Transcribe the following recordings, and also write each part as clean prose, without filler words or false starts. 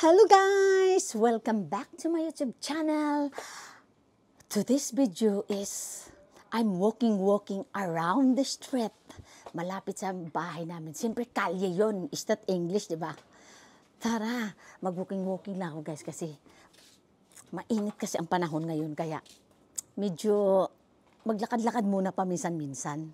Hello guys! Welcome back to my YouTube channel. Today's video is I'm walking around the street. Malapit sa bahay namin. Siyempre kalye yun. Is that English, di ba? Tara, mag-walking lang ako guys kasi mainit kasi ang panahon ngayon. Kaya medyo maglakad-lakad muna paminsan-minsan.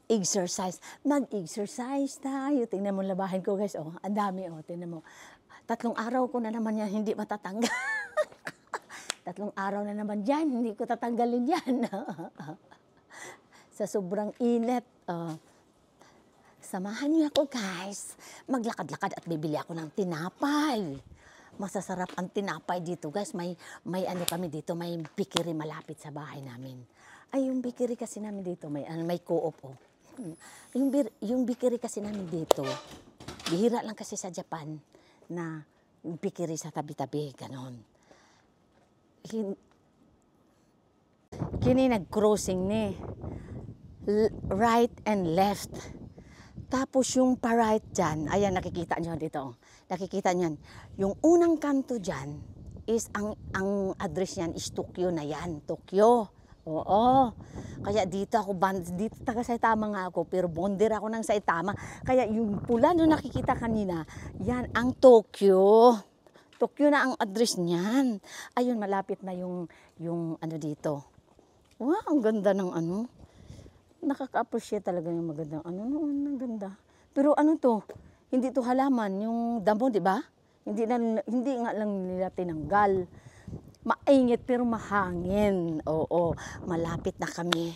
Exercise. Mag-exercise tayo. Tingnan mo labahin ko guys. Oh, ang dami oh. Tingnan mo. 3 araw ko na naman yan, hindi matatanggal. 3 araw na naman yan, hindi ko tatanggalin yan. Sa sobrang init. Samahan niyo ako guys. Maglakad-lakad at bibili ako ng tinapay. Masasarap ang tinapay dito guys. May ano kami dito, may bakery malapit sa bahay namin. Ay, yung bakery kasi namin dito, may co-op oh. Yung bakery kasi namin dito, bihira lang kasi sa Japan na bakery sa tabi-tabi, ganon. Kini nag-crossing ni right and left. Tapos yung pa-right dyan, ayan nakikita nyo dito. Nakikita nyo, yung unang kanto dyan is ang address niyan is Tokyo na yan. Tokyo. Oo. Kaya dito ako, dito taga Saitama nga ako, pero bonder ako ng Saitama. Kaya yung pula na nakikita kanina, yan ang Tokyo. Tokyo na ang address niyan. Ayun, malapit na yung ano dito. Wow, ang ganda ng ano. Nakaka-appreciate talaga yung magandang ano. Ang ganda. Pero ano to? Hindi to halaman. Yung damo, di ba? Hindi nga lang nila tinanggal. Mainit pero mahangin. Oo, malapit na kami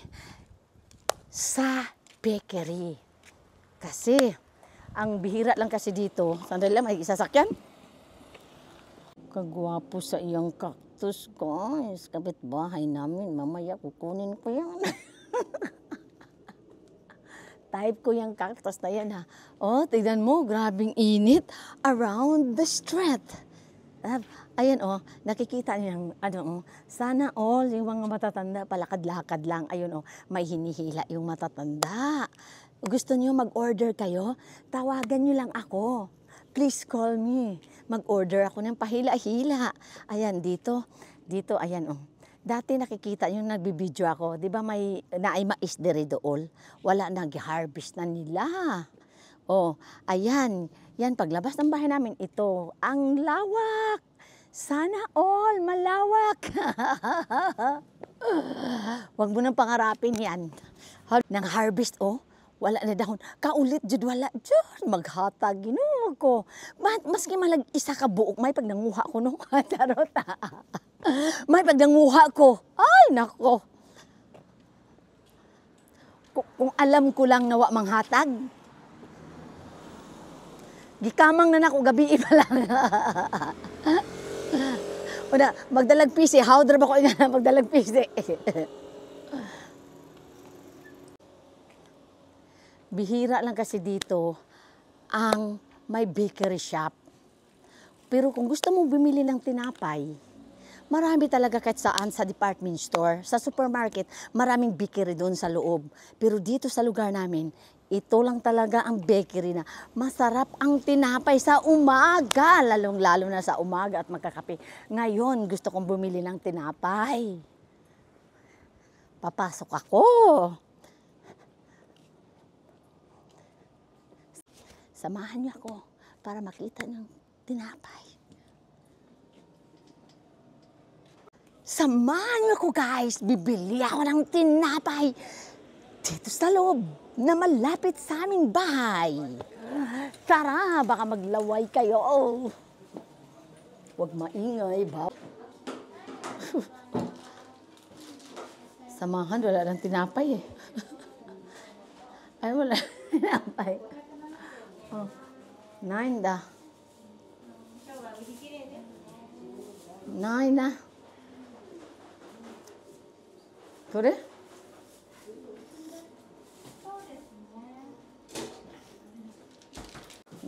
sa bakery. Kasi, ang bihira lang kasi dito, sandali lang, may isasakyan. Kagwapo sa iyang cactus, guys. Kapitbahay namin, mamaya kukunin ko yan. Type ko yung cactus na yan ha. Oh, tignan mo, grabing init around the street. Ayan oh, nakikita niyo ano oh, sana all yung mga matatanda palakad-lakad lang. Ayun oh, may hinihila yung matatanda. Gusto niyo mag-order kayo? Tawagan niyo lang ako. Please call me. Mag-order ako ng pahila-hila. Ayan dito, ayan oh. Dati nakikita yung nagbibideo ako, 'di ba may naay mais diri dool. Wala nag-harvest na nila. Oh, ayan. Yan, paglabas ng bahay namin, ito, ang lawak. Sana all, malawak. Huwag mo nang pangarapin yan. Nang harvest, oh, wala na dahon. Kaulit, jud wala, jud. Maghatag, ginoo ko. Maski malag isa ka buok, may pag nanguha ko, no? Charot, may pag nanguha ko. Ay, nako. Kung alam ko lang na wa manghatag, gikamang na nako gabi pa lang. Una, magdalag pisi. How dra ba ko ina magdalag pisi? Bihira lang kasi dito ang may bakery shop. Pero kung gusto mong bumili ng tinapay, marami talaga kahit saan sa department store, sa supermarket, maraming bakery doon sa loob. Pero dito sa lugar namin, ito lang talaga ang bakery na masarap ang tinapay sa umaga, lalong-lalo na sa umaga at magkakape. Ngayon, gusto kong bumili ng tinapay. Papasok ako. Samahan niyo ako para makita ng tinapay. Samahan niyo ako guys, bibili ako ng tinapay dito sa loob na malapit sa aming bahay. Tara, baka maglaway kayo. Huwag maingay ba? Samahan, wala ng tinapay eh. Ay, wala tinapay. Oh, 9 da. 9 da. これ?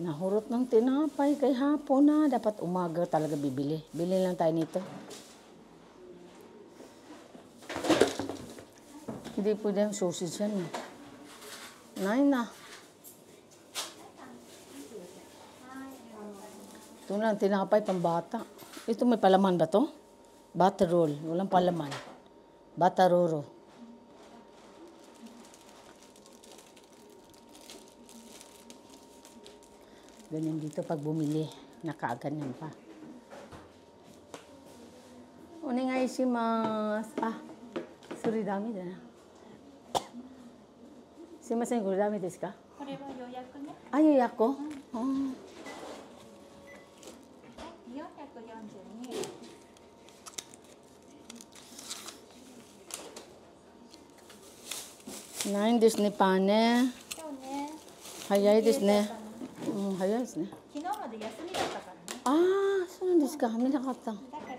Nahurot ng tinapay kay hapon na. Dapat umaga talaga bibili. Bili lang tayo nito. Hindi pwede yung sausage yan eh. 9 na. 2 Ito lang, tinapay pambata. Ito may palaman ba to? Butter roll. Walang palaman. Bataroro. Ganyan dito pag bumili. Nakaganyan pa. Onegai shimasu. Ah, sorry, dami da na. Sumimasen,これダメですか? これは予約ね。あ、予約ko? Oh. 442円。ないんですね、パンね。今日ね、早いですね。うん、早いですね。昨日まで休みだったからね。ああ、そうなんですか。見なかった。あだから、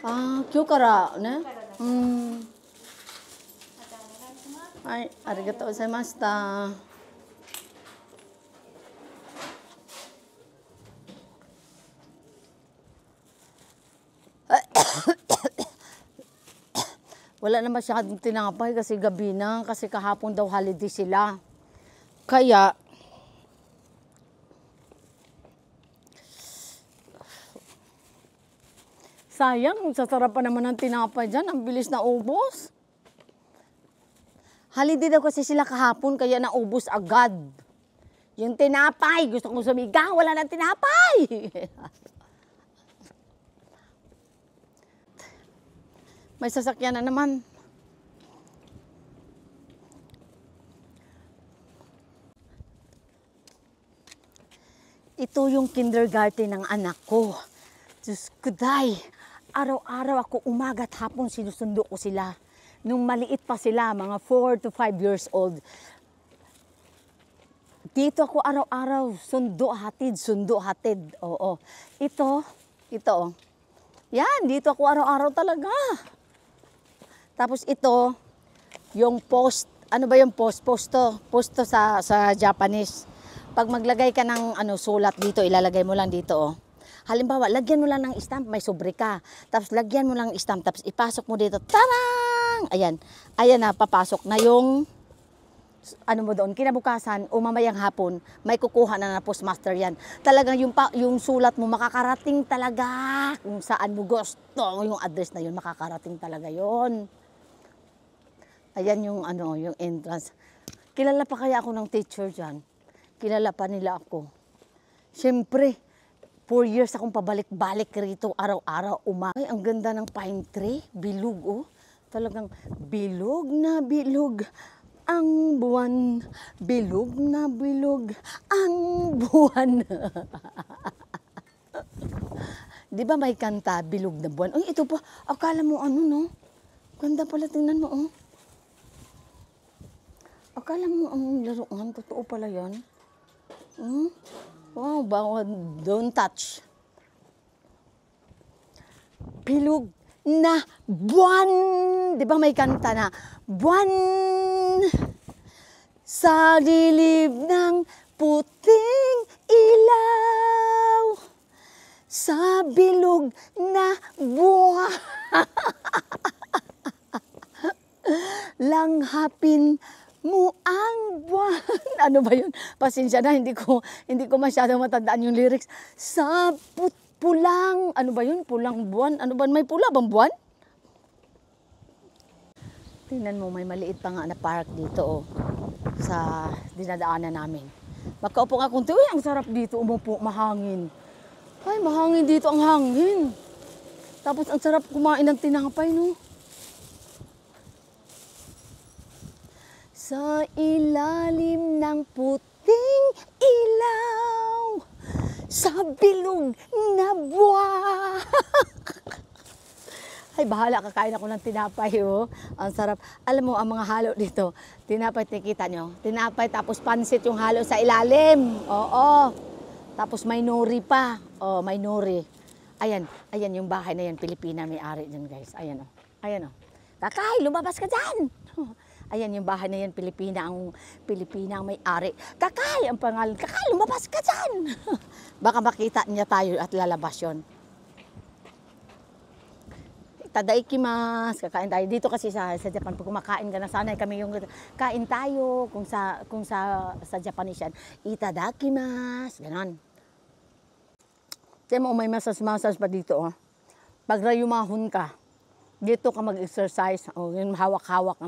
あ、今日からね。今日からだうん。またお願いします。はい、ありがとうございました。Wala na masyadong tinapay kasi gabi na, kasi kahapon daw holiday sila. Kaya, sayang, sasarapan naman ng tinapay dyan, ang bilis na ubos. Holiday daw kasi sila kahapon, kaya naubos agad. Yung tinapay, gusto kong sumigaw, wala ng tinapay. May sasakyan na naman. Ito yung kindergarten ng anak ko. Diyos ko, day. Araw-araw ako umaga at hapon sinusundo ko sila. Nung maliit pa sila, mga 4 to 5 years old. Dito ako araw-araw, sundo hatid. Oo. Ito. Yan, dito ako araw-araw talaga. Tapos ito, yung post, ano ba yung post? Posto sa Japanese. Pag maglagay ka ng sulat dito, ilalagay mo lang dito. Oh. Halimbawa, lagyan mo lang ng stamp, may sobre ka. Tapos lagyan mo lang ng stamp, tapos ipasok mo dito. Tarang! Ayan na, papasok na yung, mo doon, kinabukasan o mamayang hapon, may kukuha na postmaster yan. Talagang yung sulat mo, makakarating talaga kung saan mo gusto. Yung address na yun, makakarating talaga yun. Ayan yung yung entrance. Kilala pa kaya ako ng teacher dyan? Kilala pa nila ako. Siyempre, 4 years akong pabalik-balik rito araw-araw umaga. Ay, ang ganda ng pine tree. Bilog, oh. Talagang bilog na bilog ang buwan. Bilog na bilog ang buwan. Di ba may kanta, bilog na buwan? Ay, ito pa. Akala mo no? Ganda pala, tingnan mo, oh. Akala mo ang laruan, totoo pala yan. Wow, bawal, don't touch. Bilog na buwan. Di ba may kanta na, buwan sa dilim ng puting ilaw, sa bilog na buwan. Langhapin mo ang buwan. Ano ba yun? Pasensya na, hindi ko masyadong matandaan yung lyrics. Sa pulang, ano ba yun? Pulang buwan. Ano ba? May pula bang buwan? Tingnan mo, may maliit pa nga na park dito, oh. Sa dinadaanan namin. Magkaupo nga kung uy, ang sarap dito, umupo, mahangin. Ay, mahangin dito ang hangin. Tapos ang sarap kumain ng tinapay, no? Sa ilalim ng puting ilaw, sa bilog na buwan. Ay, bahala, kakain ako ng tinapay, oh. Ang sarap. Alam mo, ang mga halo dito, tinapay, tikita nyo? Tinapay, tapos pansit yung halo sa ilalim. Oo. Tapos may nori pa. Oh, may nori. Ayan yung bahay na yan, Pilipina, may-ari dyan, guys. Ayan, oh. Kakay, lumabas ka dyan. Ayan yung bahay na yan, Pilipina ang may-ari. Kakay, ang pangalan. Kakay, lumabas ka dyan. Baka makita niya tayo at lalabas yun. Tadaikimasu, kakain tayo. Dito kasi sa Japan, pag kumakain ka na, sanay kami yung kain tayo. Kung sa Japanese yan, itadakimasu, ganon. Kaya mo may masas-masas pa dito, oh. Pag rayumahon ka, dito ka mag-exercise. O, yun, hawak-hawak.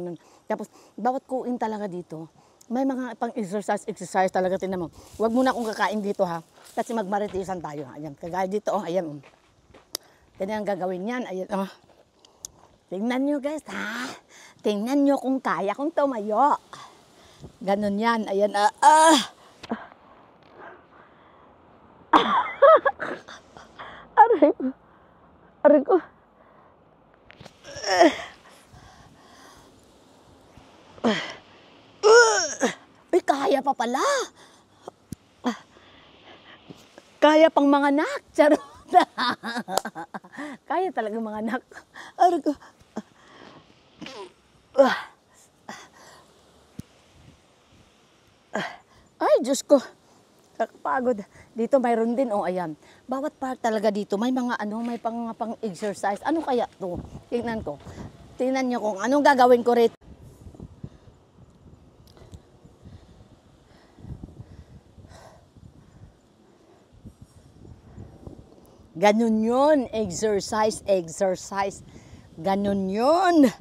Tapos, bawat kuin talaga dito. May mga pang-exercise talaga, tinan mo. Huwag muna akong kakain dito, ha. Kasi magmaritisan tayo. Ayan, kagaya dito, oh. Ayan, oh. Ganyan ang gagawin yan. Ayan, oh. Tingnan nyo, guys, ha. Tingnan nyo kung kaya kong tumayo. Ganon yan. Ayan, Aray ko. Aray ko. Ay, kaya pa pala. Kaya pang mga anak. Charot. Kaya talaga mga anak. Aray ko. Ay, Diyos ko. Kakapagod. Dito mayroon din, oh, ayan. Bawat part talaga dito, may mga ano, may pang-exercise. Ano kaya to? Tingnan ko. Tingnan nyo kung anong gagawin ko rito. Ganun yun. Exercise, exercise. Ganun yun.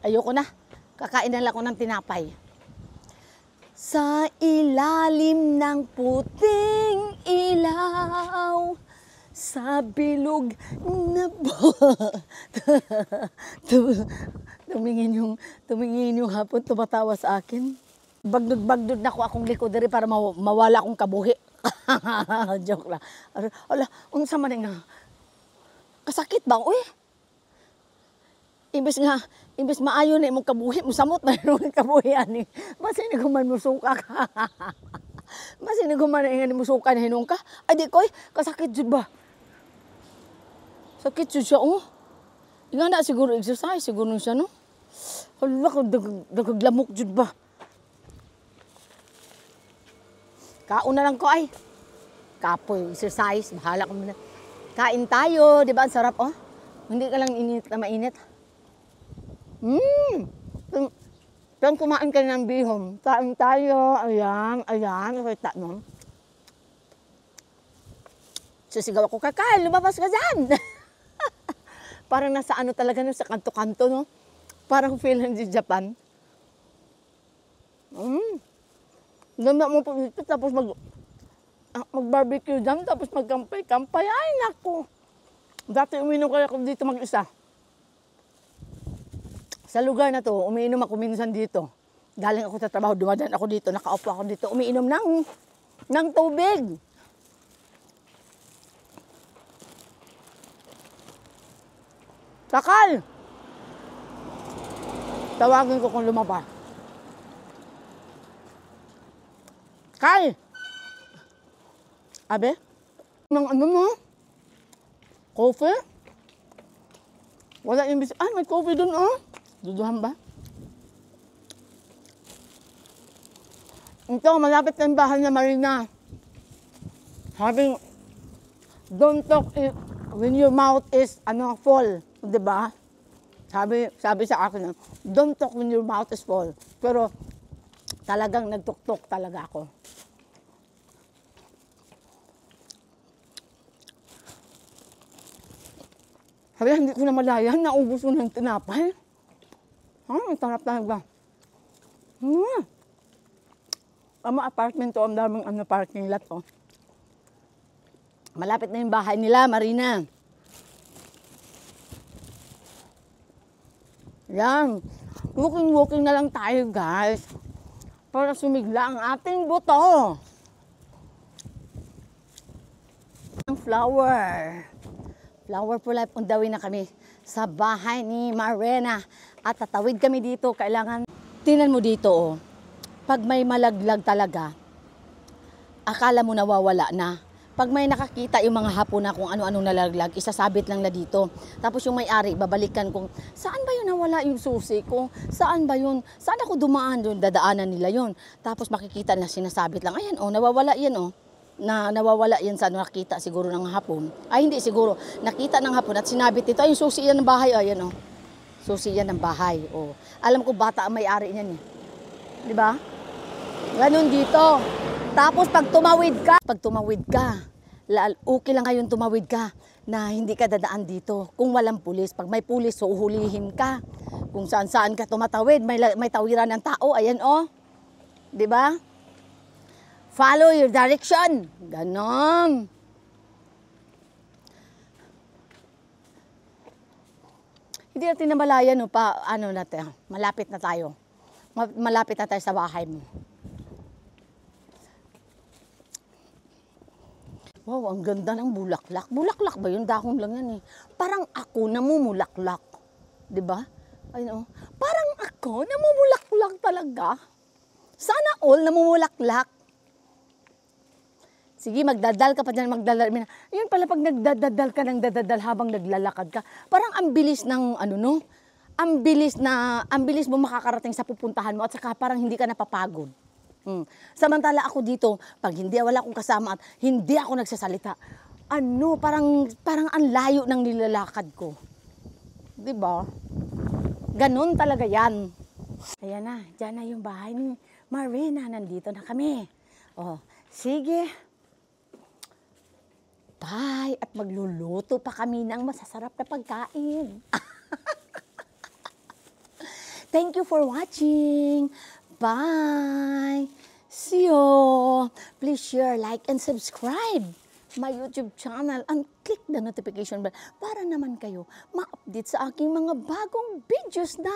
Ayoko na. Kakain na lang ako ng tinapay. Sa ilalim ng puting ilaw, sa bilog na tumingin yung hapon, tumatawa sa akin. Bagdod na ko akong likodere para mawala akong kabuhi. Joke lang. Ala, unsa man nga. Kasakit ba? Uy. Imbes maayo na imong kabuhi, musamot na imong kabuhi ani. Basta ni guman musuka ka. Basta ni guman nga musuka na hinung ka. Ay di koy, kasakit jud ba? Sakit jud siya oh. Nga na siguro exercise siguro siya no. Hala ko dagaglamok jud ba. Kauna lang ko ay. Kapoy, exercise, bahala ka muna. Kain tayo, di ba? Ang sarap oh. Hindi ka lang init na mainit. Kung kumain ka ng bihom, kain tayo, ayan, kita mo. Susigaw ako, kakain, lumabas ka dyan. Parang nasa ano talaga, no, sa kanto-kanto, no? Parang feeling di Japan. Ganda mo po dito, tapos mag-barbecue dyan, tapos magkampay-kampay. Ay, naku. Dati uminom kaya ako dito mag-isa. Sa lugar na to, umiinom ako minsan dito. Galing ako sa trabaho, dumadaan ako dito, nakaupo ako dito, umiinom ng tubig. Sakal! Tawagin ko kung lumabas. Kal! Abe? Nang ano mo? Coffee? Wala yung bisik. Ah, may coffee dun, oh. Duduhan ba? Ito, malapit na yung bahay na Marina. Sabi, don't talk when your mouth is, full. Diba? Sabi sa akin, don't talk when your mouth is full. Pero, talagang nagtuktok talaga ako. Sabi, hindi ko na malayan, naubos ko ng tinapay. Ang sarap talaga. Ang apartment to, ang daming parking lot to. Malapit na yung bahay nila, Marina. Yan. Walking na lang tayo, guys. Para sumigla ang ating buto. Ang flower. Flower for life, undawin na kami sa bahay ni Marina. At tatawid kami dito, kailangan, tingnan mo dito oh. Pag may malaglag talaga, akala mo nawawala na. Pag may nakakita yung mga hapon na kung ano-ano nalaglag, isasabit lang na dito. Tapos yung may-ari, babalikan kung saan ba yun nawala yung susi ko? Saan ba yun? Saan ako dumaan doon? Dadaanan nila yun. Tapos makikita na sinasabit lang. Ayan oh, nawawala yan oh. Nawawala yan sa nakita siguro ng hapon. Ay hindi siguro, nakita ng hapon at sinabit ito. Ay yung susi yan ng bahay, ayan oh. Susi yan ng bahay. Oh. Alam ko bata ang may-ari niyan eh. 'Di ba? Ganon dito. Tapos pag tumawid ka, okay lang ngayon tumawid ka na hindi ka dadaan dito. Kung walang pulis, pag may pulis, so uhulihin ka. Kung saan-saan ka tumatawid, may tawiran ng tao, ayan oh. 'Di ba? Follow your direction. Ganon. Hindi natin namalayan, no, natin, malapit na tayo. Malapit na tayo sa bahay mo. Wow, ang ganda ng bulaklak. Bulaklak ba yun? Dahon lang yan eh. Parang ako namumulaklak. 'Di ba? Ayun oh. Parang ako namumulaklak talaga. Sana all namumulaklak. Sige, magdadal ka pa dyan, magdadal. Yun pala pag nagdadal ka ng dadadal habang naglalakad ka, parang ang bilis ng ang bilis mo makakarating sa pupuntahan mo at saka parang hindi ka napapagod. Samantala ako dito, pag wala akong kasama at hindi ako nagsasalita, parang ang layo ng nilalakad ko. 'Di ba? Ganon talaga yan. Ayan na, dyan na yung bahay ni Marina, nandito na kami. Oh, sige. Bye! At magluluto pa kami ng masasarap na pagkain. Thank you for watching. Bye! See you! Please share, like, and subscribe my YouTube channel and click the notification bell para naman kayo ma-update sa aking mga bagong videos na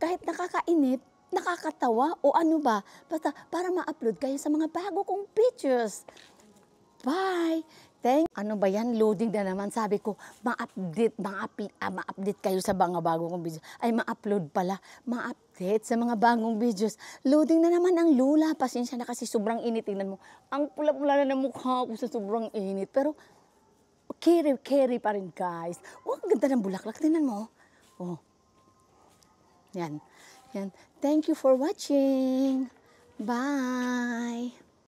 kahit nakakainit, nakakatawa o ano ba, basta para ma-upload kayo sa mga bago kong videos. Bye! Ano ba yan? Loading na naman. Sabi ko, ma-update kayo sa mga bagong videos. Ay, ma-upload pala. Ma-update sa mga bagong videos. Loading na naman ang lula. Pasensya na kasi sobrang init. Tingnan mo. Ang pula-pula na ng mukha ko sa sobrang init. Pero, carry pa rin, guys. Oh, ang ganda ng bulaklak. Tingnan mo. Oh. Yan. Thank you for watching. Bye!